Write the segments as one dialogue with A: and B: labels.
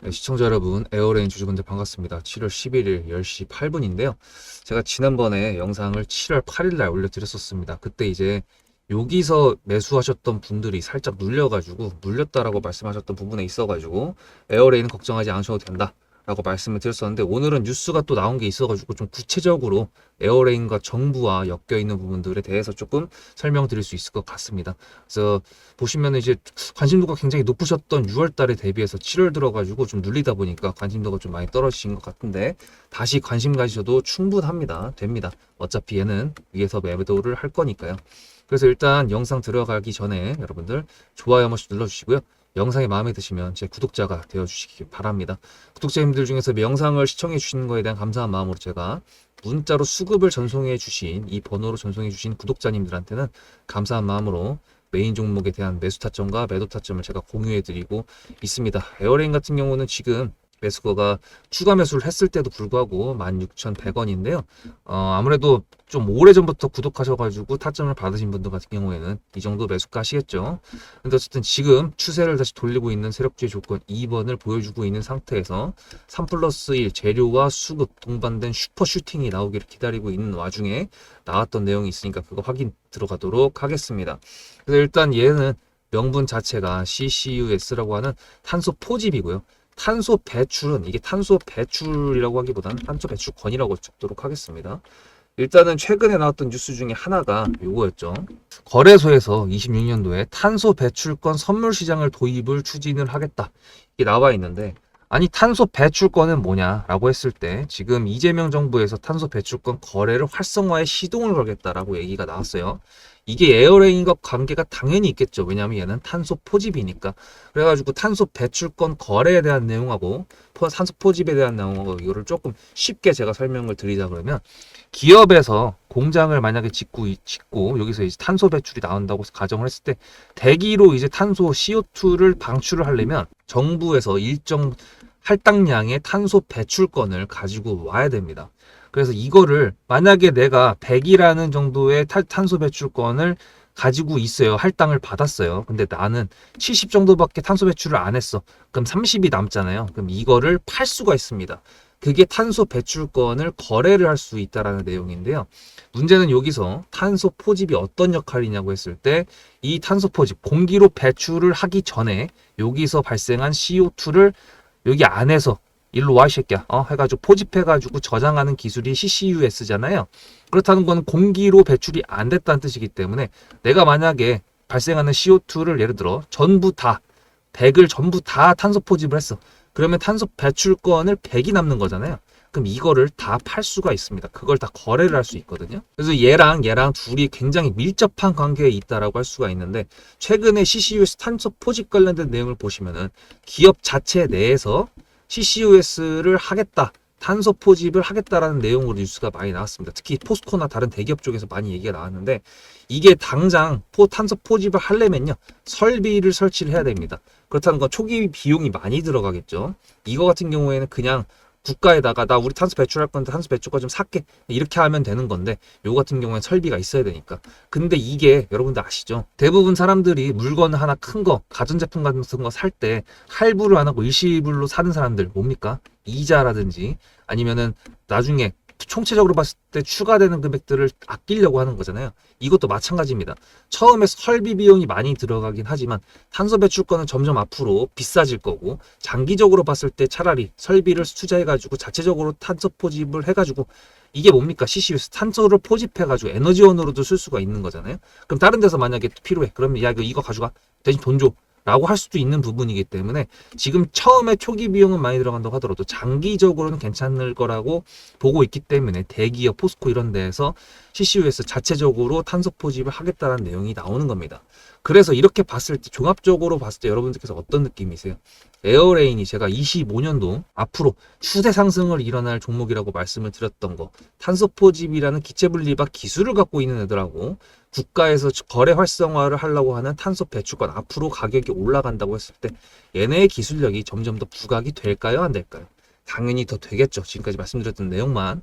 A: 네, 시청자 여러분, 에어레인 주주분들 반갑습니다. 7월 11일 10시 8분인데요. 제가 지난번에 영상을 7월 8일 날 올려드렸었습니다. 그때 이제 여기서 매수하셨던 분들이 살짝 눌렸다라고 말씀하셨던 부분에 있어가지고 에어레인은 걱정하지 않으셔도 된다 라고 말씀을 드렸었는데, 오늘은 뉴스가 또 나온 게 있어가지고 좀 구체적으로 에어레인과 정부와 엮여 있는 부분들에 대해서 조금 설명드릴 수 있을 것 같습니다. 그래서 보시면 이제 관심도가 굉장히 높으셨던 6월 달에 대비해서 7월 들어가지고 좀 눌리다 보니까 관심도가 좀 많이 떨어지신 것 같은데, 다시 관심 가지셔도 충분합니다. 됩니다. 어차피 얘는 위에서 매도를 할 거니까요. 그래서 일단 영상 들어가기 전에 여러분들 좋아요 한 번씩 눌러주시고요. 영상이 마음에 드시면 제 구독자가 되어주시기 바랍니다. 구독자님들 중에서 영상을 시청해 주시는 거에 대한 감사한 마음으로 제가 문자로 수급을 전송해 주신, 이 번호로 전송해 주신 구독자님들한테는 감사한 마음으로 메인 종목에 대한 매수 타점과 매도 타점을 제가 공유해 드리고 있습니다. 에어레인 같은 경우는 지금 매수거가 추가 매수를 했을 때도 불구하고 16,100원인데요. 아무래도 좀 오래전부터 구독하셔가지고 타점을 받으신 분들 같은 경우에는 이 정도 매수가 하시겠죠. 근데 어쨌든 지금 추세를 다시 돌리고 있는 세력주의 조건 2번을 보여주고 있는 상태에서 3+1 재료와 수급 동반된 슈퍼 슈팅이 나오기를 기다리고 있는 와중에 나왔던 내용이 있으니까 그거 확인 들어가도록 하겠습니다. 그래서 일단 얘는 명분 자체가 CCUS라고 하는 탄소 포집이고요. 탄소 배출은, 이게 탄소 배출이라고 하기보다는 탄소 배출권이라고 적도록 하겠습니다. 일단은 최근에 나왔던 뉴스 중에 하나가 요거였죠. 거래소에서 26년도에 탄소 배출권 선물 시장을 도입을 추진을 하겠다, 이게 나와 있는데, 아니 탄소 배출권은 뭐냐라고 했을 때 지금 이재명 정부에서 탄소 배출권 거래를 활성화에 시동을 걸겠다라고 얘기가 나왔어요. 이게 에어레인과 관계가 당연히 있겠죠. 왜냐하면 얘는 탄소 포집이니까. 그래가지고 탄소 배출권 거래에 대한 내용하고 탄소 포집에 대한 내용하고 이거를 조금 쉽게 제가 설명을 드리자 그러면, 기업에서 공장을 만약에 짓고 여기서 이제 탄소 배출이 나온다고 가정을 했을 때, 대기로 이제 탄소 CO2를 방출을 하려면 정부에서 일정 할당량의 탄소 배출권을 가지고 와야 됩니다. 그래서 이거를 만약에 내가 100이라는 정도의 탄소 배출권을 가지고 있어요. 할당을 받았어요. 근데 나는 70 정도밖에 탄소 배출을 안 했어. 그럼 30이 남잖아요. 그럼 이거를 팔 수가 있습니다. 그게 탄소 배출권을 거래를 할 수 있다라는 내용인데요. 문제는 여기서 탄소 포집이 어떤 역할이냐고 했을 때, 이 탄소 포집, 공기로 배출을 하기 전에 여기서 발생한 CO2를 여기 안에서 일로 와, 이 새끼야. 해가지고 포집해가지고 저장하는 기술이 CCUS잖아요. 그렇다는 건 공기로 배출이 안 됐다는 뜻이기 때문에, 내가 만약에 발생하는 CO2를 예를 들어 전부 다, 100을 전부 다 탄소 포집을 했어. 그러면 탄소 배출권을 100이 남는 거잖아요. 그럼 이거를 다 팔 수가 있습니다. 그걸 다 거래를 할 수 있거든요. 그래서 얘랑 둘이 굉장히 밀접한 관계에 있다라고 할 수가 있는데, 최근에 CCUS 탄소 포집 관련된 내용을 보시면은 기업 자체 내에서 CCUS를 하겠다, 탄소 포집을 하겠다라는 내용으로 뉴스가 많이 나왔습니다. 특히 포스코나 다른 대기업 쪽에서 많이 얘기가 나왔는데, 이게 당장 탄소 포집을 하려면요, 설비를 설치를 해야 됩니다. 그렇다는 건 초기 비용이 많이 들어가겠죠. 이거 같은 경우에는 그냥 국가에다가 나 우리 탄소 배출할 건데 탄소 배출권 좀 살게, 이렇게 하면 되는 건데, 요거 같은 경우에는 설비가 있어야 되니까. 근데 이게 여러분들 아시죠? 대부분 사람들이 물건 하나 큰 거, 가전제품 같은 거 살 때 할부를 안 하고 일시불로 사는 사람들 뭡니까? 이자라든지 아니면은 나중에 총체적으로 봤을 때 추가되는 금액들을 아끼려고 하는 거잖아요. 이것도 마찬가지입니다. 처음에 설비 비용이 많이 들어가긴 하지만 탄소 배출권은 점점 앞으로 비싸질 거고, 장기적으로 봤을 때 차라리 설비를 투자해가지고 자체적으로 탄소 포집을 해가지고, 이게 뭡니까? CCUS, 탄소를 포집해가지고 에너지원으로도 쓸 수가 있는 거잖아요. 그럼 다른 데서 만약에 필요해, 그러면 야 이거 가져가, 대신 돈 줘 라고 할 수도 있는 부분이기 때문에, 지금 처음에 초기 비용은 많이 들어간다고 하더라도 장기적으로는 괜찮을 거라고 보고 있기 때문에, 대기업 포스코 이런 데에서 CCUS 자체적으로 탄소 포집을 하겠다는 내용이 나오는 겁니다. 그래서 이렇게 봤을 때, 종합적으로 봤을 때 여러분들께서 어떤 느낌이세요? 에어레인이 제가 25년도 앞으로 추세 상승을 일어날 종목이라고 말씀을 드렸던 거, 탄소 포집이라는 기체 분리막 기술을 갖고 있는 애들하고 국가에서 거래 활성화를 하려고 하는 탄소 배출권, 앞으로 가격이 올라간다고 했을 때 얘네의 기술력이 점점 더 부각이 될까요, 안 될까요? 당연히 더 되겠죠. 지금까지 말씀드렸던 내용만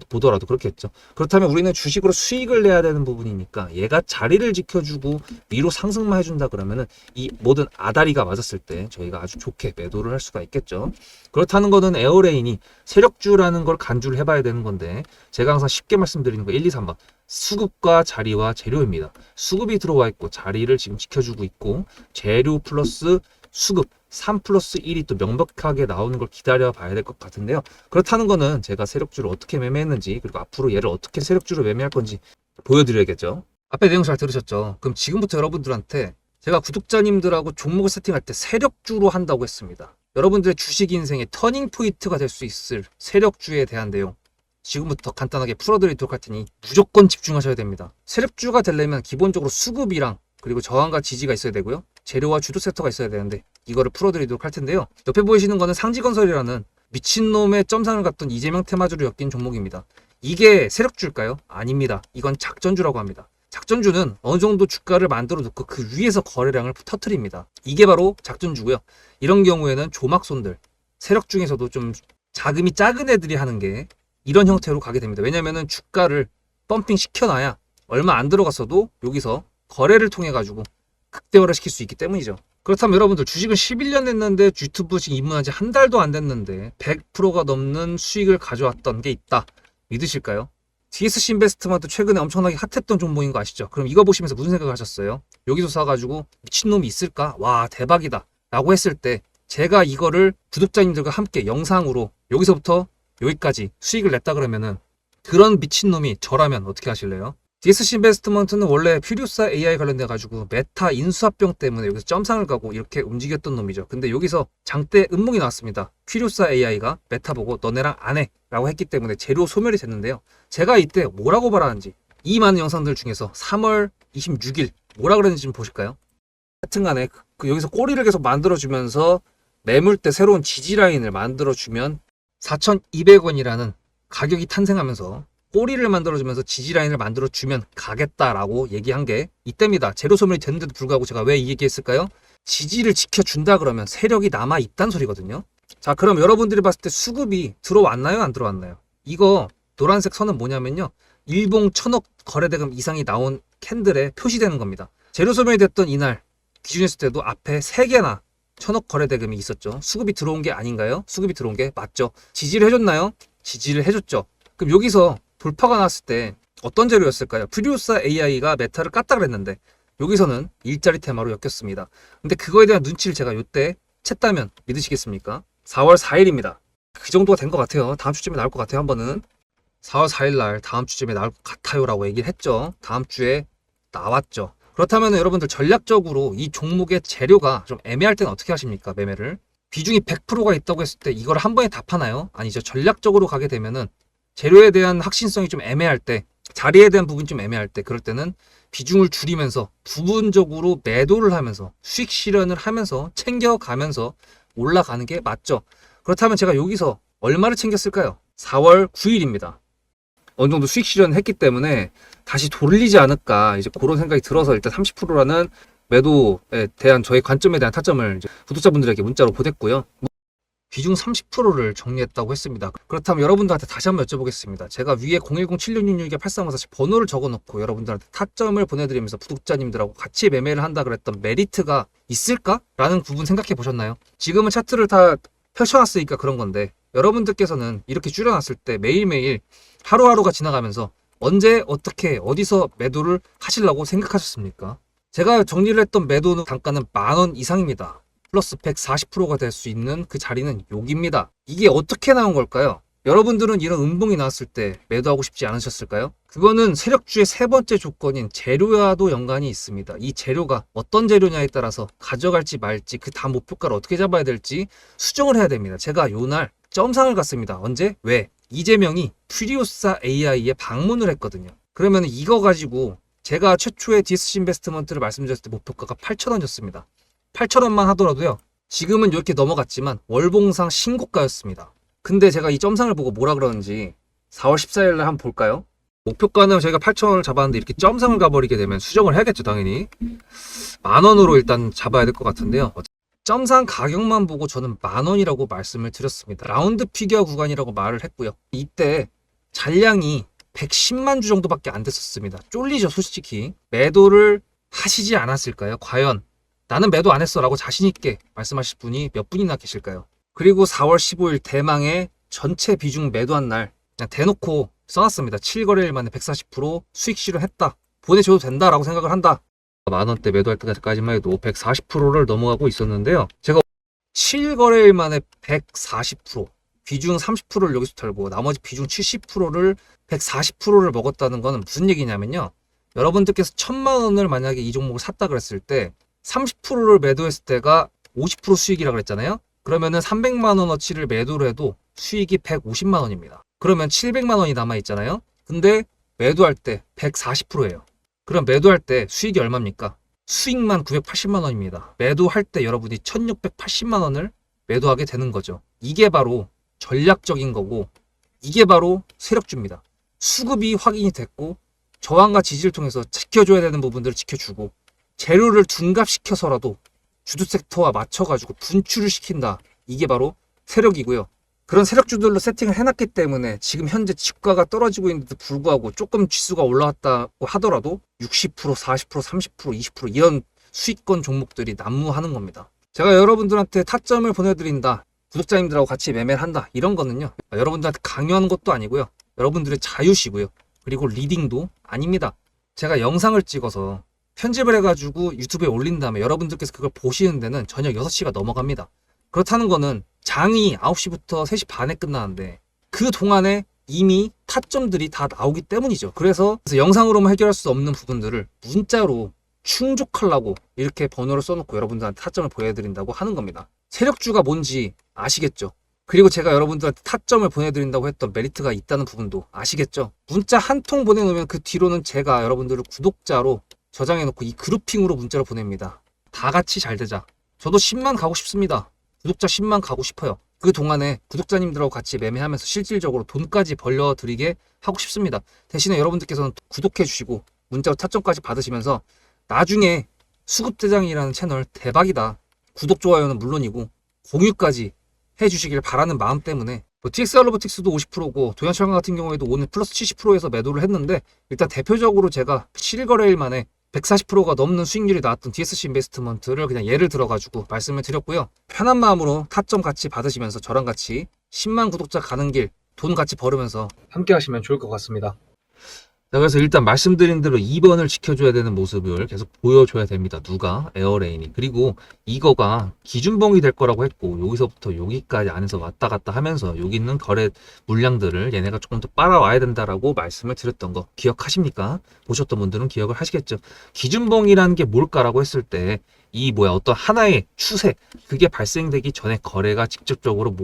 A: 보더라도 그렇겠죠. 그렇다면 우리는 주식으로 수익을 내야 되는 부분이니까 얘가 자리를 지켜주고 위로 상승만 해준다 그러면은 이 모든 아다리가 맞았을 때 저희가 아주 좋게 매도를 할 수가 있겠죠. 그렇다는 거는 에어레인이 세력주라는 걸 간주를 해봐야 되는 건데 제가 항상 쉽게 말씀드리는 거 1, 2, 3번 수급과 자리와 재료입니다. 수급이 들어와 있고 자리를 지금 지켜주고 있고 재료 플러스 수급 3 플러스 1이 또 명백하게 나오는 걸 기다려 봐야 될 것 같은데요. 그렇다는 거는 제가 세력주를 어떻게 매매했는지 그리고 앞으로 얘를 어떻게 세력주로 매매할 건지 보여드려야겠죠. 앞에 내용 잘 들으셨죠? 그럼 지금부터 여러분들한테 제가 구독자님들하고 종목을 세팅할 때 세력주로 한다고 했습니다. 여러분들의 주식 인생의 터닝 포인트가 될 수 있을 세력주에 대한 내용 지금부터 간단하게 풀어드리도록 할 테니 무조건 집중하셔야 됩니다. 세력주가 되려면 기본적으로 수급이랑 그리고 저항과 지지가 있어야 되고요. 재료와 주도 섹터가 있어야 되는데 이거를 풀어드리도록 할 텐데요. 옆에 보이시는 거는 상지건설이라는 미친놈의 점상을 갖던 이재명 테마주로 엮인 종목입니다. 이게 세력주일까요? 아닙니다. 이건 작전주라고 합니다. 작전주는 어느 정도 주가를 만들어 놓고 그 위에서 거래량을 터트립니다. 이게 바로 작전주고요. 이런 경우에는 조막손들, 세력 중에서도 좀 자금이 작은 애들이 하는 게 이런 형태로 가게 됩니다. 왜냐면은 주가를 펌핑 시켜놔야 얼마 안 들어갔어도 여기서 거래를 통해 가지고 극대화를 시킬 수 있기 때문이죠. 그렇다면 여러분들 주식은 11년 했는데 유튜브 지금 입문한 지 한 달도 안 됐는데 100%가 넘는 수익을 가져왔던 게 있다. 믿으실까요? TSC 인베스트먼트 최근에 엄청나게 핫했던 종목인 거 아시죠? 그럼 이거 보시면서 무슨 생각을 하셨어요? 여기서 사가지고 미친놈이 있을까? 와 대박이다 라고 했을 때 제가 이거를 구독자님들과 함께 영상으로 여기서부터 여기까지 수익을 냈다 그러면은 그런 미친놈이 저라면 어떻게 하실래요? DSC 인베스트먼트는 원래 퓨리오사 AI 관련돼 가지고 메타 인수합병 때문에 여기서 점상을 가고 이렇게 움직였던 놈이죠. 근데 여기서 장대 음봉이 나왔습니다. 퓨리오사 AI가 메타 보고 너네랑 안 해 라고 했기 때문에 재료 소멸이 됐는데요. 제가 이때 뭐라고 말하는지 이 많은 영상들 중에서 3월 26일 뭐라 그랬는지 좀 보실까요? 하여튼간에 여기서 꼬리를 계속 만들어주면서 매물대 새로운 지지라인을 만들어주면 4,200원이라는 가격이 탄생하면서 꼬리를 만들어주면서 지지라인을 만들어주면 가겠다라고 얘기한 게 이때입니다. 재료 소멸이 됐는데도 불구하고 제가 왜 이 얘기했을까요? 지지를 지켜준다 그러면 세력이 남아있다는 소리거든요. 자, 그럼 여러분들이 봤을 때 수급이 들어왔나요? 안 들어왔나요? 이거 노란색 선은 뭐냐면요. 일봉 1,000억 거래대금 이상이 나온 캔들에 표시되는 겁니다. 재료 소멸이 됐던 이날 기준했을 때도 앞에 3개나 1,000억 거래대금이 있었죠. 수급이 들어온 게 아닌가요? 수급이 들어온 게 맞죠. 지지를 해줬나요? 지지를 해줬죠. 그럼 여기서 돌파가 났을 때 어떤 재료였을까요? 퓨리오사 AI가 메타를 깠다 그랬는데 여기서는 일자리 테마로 엮였습니다. 근데 그거에 대한 눈치를 제가 이때 챘다면 믿으시겠습니까? 4월 4일입니다. 그 정도가 된 것 같아요. 다음 주쯤에 나올 것 같아요. 한 번은 4월 4일 날 다음 주쯤에 나올 것 같아요 라고 얘기를 했죠. 다음 주에 나왔죠. 그렇다면 여러분들 전략적으로 이 종목의 재료가 좀 애매할 때는 어떻게 하십니까? 매매를 비중이 100%가 있다고 했을 때 이걸 한 번에 다 파나요? 아니죠. 전략적으로 가게 되면은 재료에 대한 확신성이 좀 애매할 때, 자리에 대한 부분이 좀 애매할 때, 그럴 때는 비중을 줄이면서 부분적으로 매도를 하면서 수익 실현을 하면서 챙겨가면서 올라가는 게 맞죠. 그렇다면 제가 여기서 얼마를 챙겼을까요? 4월 9일입니다. 어느 정도 수익 실현을 했기 때문에 다시 돌리지 않을까 이제 그런 생각이 들어서 일단 30%라는 매도에 대한 저의 관점에 대한 타점을 이제 구독자분들에게 문자로 보냈고요. 비중 30%를 정리했다고 했습니다. 그렇다면 여러분들한테 다시 한번 여쭤보겠습니다. 제가 위에 010-7666-8354 번호를 적어놓고 여러분들한테 타점을 보내드리면서 구독자님들하고 같이 매매를 한다 그랬던 메리트가 있을까? 라는 부분 생각해 보셨나요? 지금은 차트를 다 펼쳐놨으니까 그런 건데 여러분들께서는 이렇게 줄여놨을 때 매일매일 하루하루가 지나가면서 언제 어떻게 어디서 매도를 하시려고 생각하셨습니까? 제가 정리를 했던 매도 단가는 10,000원 이상입니다. 플러스 140%가 될 수 있는 그 자리는 여기입니다. 이게 어떻게 나온 걸까요? 여러분들은 이런 음봉이 나왔을 때 매도하고 싶지 않으셨을까요? 그거는 세력주의 세 번째 조건인 재료와도 연관이 있습니다. 이 재료가 어떤 재료냐에 따라서 가져갈지 말지 그 다음 목표가를 어떻게 잡아야 될지 수정을 해야 됩니다. 제가 요날 점상을 갔습니다. 언제? 왜? 이재명이 퓨리오사 AI에 방문을 했거든요. 그러면 이거 가지고 제가 최초의 DSC 인베스트먼트를 말씀드렸을 때 목표가가 8,000원이었습니다. 8,000원만 하더라도요. 지금은 이렇게 넘어갔지만 월봉상 신고가였습니다. 근데 제가 이 점상을 보고 뭐라 그러는지 4월 14일 날 한번 볼까요? 목표가는 저희가 8,000원을 잡았는데 이렇게 점상을 가버리게 되면 수정을 해야겠죠, 당연히. 10,000원으로 일단 잡아야 될 것 같은데요. 점상 가격만 보고 저는 10,000원이라고 말씀을 드렸습니다. 라운드 피겨 구간이라고 말을 했고요. 이때 잔량이 110만 주 정도밖에 안 됐었습니다. 쫄리죠, 솔직히. 매도를 하시지 않았을까요? 과연 나는 매도 안 했어 라고 자신있게 말씀하실 분이 몇 분이나 계실까요? 그리고 4월 15일 대망의 전체 비중 매도한 날 그냥 대놓고 써놨습니다. 7거래일 만에 140% 수익 실현했다. 보내줘도 된다라고 생각을 한다. 만원대 매도할 때까지만 해도 140%를 넘어가고 있었는데요. 제가 7거래일 만에 140%, 비중 30%를 여기서 털고 나머지 비중 70%를 140%를 먹었다는 거는 무슨 얘기냐면요. 여러분들께서 1,000만 원을 만약에 이 종목을 샀다 그랬을 때 30%를 매도했을 때가 50% 수익이라고 그랬잖아요. 그러면은 300만 원어치를 매도를 해도 수익이 150만 원입니다. 그러면 700만 원이 남아 있잖아요. 근데 매도할 때 140%예요. 그럼 매도할 때 수익이 얼마입니까? 수익만 980만 원입니다. 매도할 때 여러분이 1680만 원을 매도하게 되는 거죠. 이게 바로 전략적인 거고 이게 바로 세력주입니다. 수급이 확인이 됐고 저항과 지지를 통해서 지켜줘야 되는 부분들을 지켜주고 재료를 둔갑시켜서라도 주도 섹터와 맞춰가지고 분출을 시킨다. 이게 바로 세력이고요. 그런 세력주들로 세팅을 해놨기 때문에 지금 현재 주가가 떨어지고 있는데도 불구하고 조금 지수가 올라왔다고 하더라도 60%, 40%, 30%, 20% 이런 수익권 종목들이 난무하는 겁니다. 제가 여러분들한테 타점을 보내드린다. 구독자님들하고 같이 매매를 한다. 이런 거는요. 여러분들한테 강요하는 것도 아니고요. 여러분들의 자유시고요. 그리고 리딩도 아닙니다. 제가 영상을 찍어서 편집을 해가지고 유튜브에 올린 다음에 여러분들께서 그걸 보시는 데는 저녁 6시가 넘어갑니다. 그렇다는 거는 장이 9시부터 3시 반에 끝나는데 그 동안에 이미 타점들이 다 나오기 때문이죠. 그래서 영상으로만 해결할 수 없는 부분들을 문자로 충족하려고 이렇게 번호를 써놓고 여러분들한테 타점을 보여드린다고 하는 겁니다. 세력주가 뭔지 아시겠죠? 그리고 제가 여러분들한테 타점을 보내드린다고 했던 메리트가 있다는 부분도 아시겠죠? 문자 한 통 보내놓으면 그 뒤로는 제가 여러분들을 구독자로 저장해놓고 이 그룹핑으로 문자를 보냅니다. 다 같이 잘 되자. 저도 10만 가고 싶습니다. 구독자 10만 가고 싶어요. 그 동안에 구독자님들하고 같이 매매하면서 실질적으로 돈까지 벌려드리게 하고 싶습니다. 대신에 여러분들께서는 구독해주시고 문자로 타점까지 받으시면서 나중에 수급대장이라는 채널 대박이다. 구독, 좋아요는 물론이고 공유까지 해주시길 바라는 마음 때문에 TXR 로보틱스도 50%고 도연철강 같은 경우에도 오늘 플러스 70%에서 매도를 했는데 일단 대표적으로 제가 7거래일 만에 140%가 넘는 수익률이 나왔던 DSC 인베스트먼트를 그냥 예를 들어가지고 말씀을 드렸고요. 편한 마음으로 타점 같이 받으시면서 저랑 같이 10만 구독자 가는 길 돈 같이 벌으면서 함께 하시면 좋을 것 같습니다. 자, 그래서 일단 말씀드린 대로 2번을 지켜줘야 되는 모습을 계속 보여줘야 됩니다. 누가? 에어레인이. 그리고 이거가 기준봉이 될 거라고 했고 여기서부터 여기까지 안에서 왔다 갔다 하면서 여기 있는 거래 물량들을 얘네가 조금 더 빨아와야 된다라고 말씀을 드렸던 거 기억하십니까? 보셨던 분들은 기억을 하시겠죠. 기준봉이라는 게 뭘까라고 했을 때 이 어떤 하나의 추세 그게 발생되기 전에 거래가 직접적으로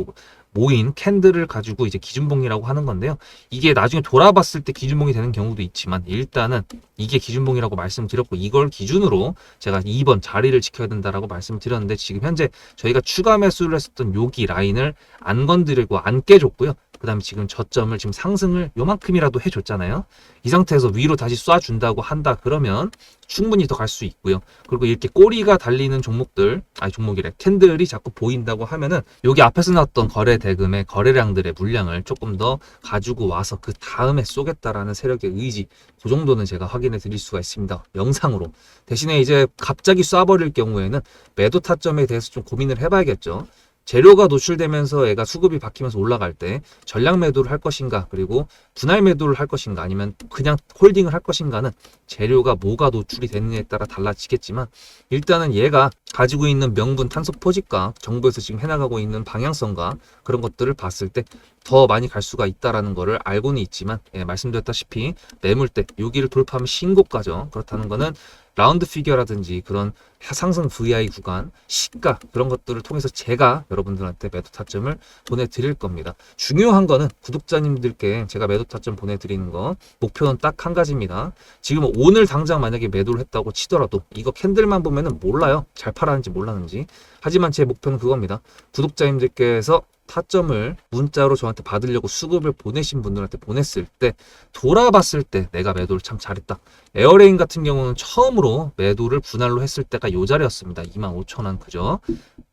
A: 모인 캔들을 가지고 이제 기준봉이라고 하는 건데요. 이게 나중에 돌아봤을 때 기준봉이 되는 경우도 있지만 일단은 이게 기준봉이라고 말씀드렸고 이걸 기준으로 제가 2번 자리를 지켜야 된다라고 말씀을 드렸는데 지금 현재 저희가 추가 매수를 했었던 여기 라인을 안 건드리고 안 깨줬고요. 그 다음에 지금 저점을 지금 상승을 요만큼이라도 해줬잖아요. 이 상태에서 위로 다시 쏴준다고 한다 그러면 충분히 더 갈 수 있고요. 그리고 이렇게 꼬리가 달리는 종목이래 캔들이 자꾸 보인다고 하면은 여기 앞에서 나왔던 거래 대금의 거래량들의 물량을 조금 더 가지고 와서 그 다음에 쏘겠다라는 세력의 의지 그 정도는 제가 확인해 드릴 수가 있습니다. 영상으로. 대신에 이제 갑자기 쏴버릴 경우에는 매도 타점에 대해서 좀 고민을 해봐야겠죠. 재료가 노출되면서 얘가 수급이 바뀌면서 올라갈 때 전량 매도를 할 것인가 그리고 분할 매도를 할 것인가 아니면 그냥 홀딩을 할 것인가는 재료가 뭐가 노출이 되느냐에 따라 달라지겠지만 일단은 얘가 가지고 있는 명분 탄소 포집과 정부에서 지금 해나가고 있는 방향성과 그런 것들을 봤을 때 더 많이 갈 수가 있다라는 거를 알고는 있지만 말씀드렸다시피 매물대 여기를 돌파하면 신고가죠. 그렇다는 거는 라운드 피겨라든지 그런 상승 VI 구간, 시가 그런 것들을 통해서 제가 여러분들한테 매도 타점을 보내드릴 겁니다. 중요한 거는 구독자님들께 제가 매도 타점 보내드리는 거 목표는 딱 한 가지입니다. 지금 오늘 당장 만약에 매도를 했다고 치더라도 이거 캔들만 보면은 몰라요. 잘 팔았는지 몰랐는지. 하지만 제 목표는 그겁니다. 구독자님들께서 타점을 문자로 저한테 받으려고 수급을 보내신 분들한테 보냈을 때 돌아봤을 때 내가 매도를 참 잘했다. 에어레인 같은 경우는 처음으로 매도를 분할로 했을 때가 요 자리였습니다. 25,000원 그죠?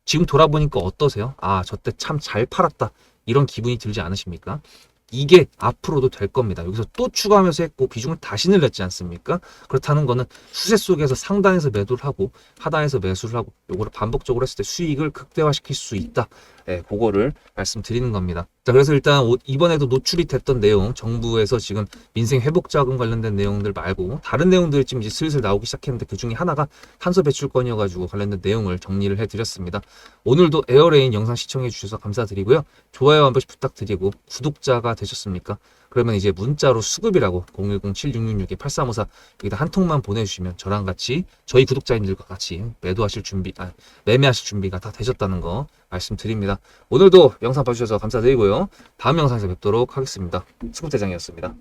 A: 지금 돌아보니까 어떠세요? 아, 저때 참 잘 팔았다. 이런 기분이 들지 않으십니까? 이게 앞으로도 될 겁니다. 여기서 또 추가하면서 했고 비중을 다시 늘렸지 않습니까? 그렇다는 거는 추세 속에서 상단에서 매도를 하고 하단에서 매수를 하고 요거를 반복적으로 했을 때 수익을 극대화시킬 수 있다. 예, 그거를 말씀드리는 겁니다. 자, 그래서 일단 이번에도 노출이 됐던 내용, 정부에서 지금 민생 회복 자금 관련된 내용들 말고 다른 내용들이 지금 이제 슬슬 나오기 시작했는데 그 중에 하나가 탄소 배출권이어가지고 관련된 내용을 정리를 해드렸습니다. 오늘도 에어레인 영상 시청해 주셔서 감사드리고요. 좋아요 한 번씩 부탁드리고 구독자가 되셨습니까? 그러면 이제 문자로 수급이라고 010-7666-8354 여기다 한 통만 보내주시면 저랑 같이 저희 구독자님들과 같이 매매하실 준비가 다 되셨다는 거 말씀드립니다. 오늘도 영상 봐주셔서 감사드리고요. 다음 영상에서 뵙도록 하겠습니다. 수급대장이었습니다.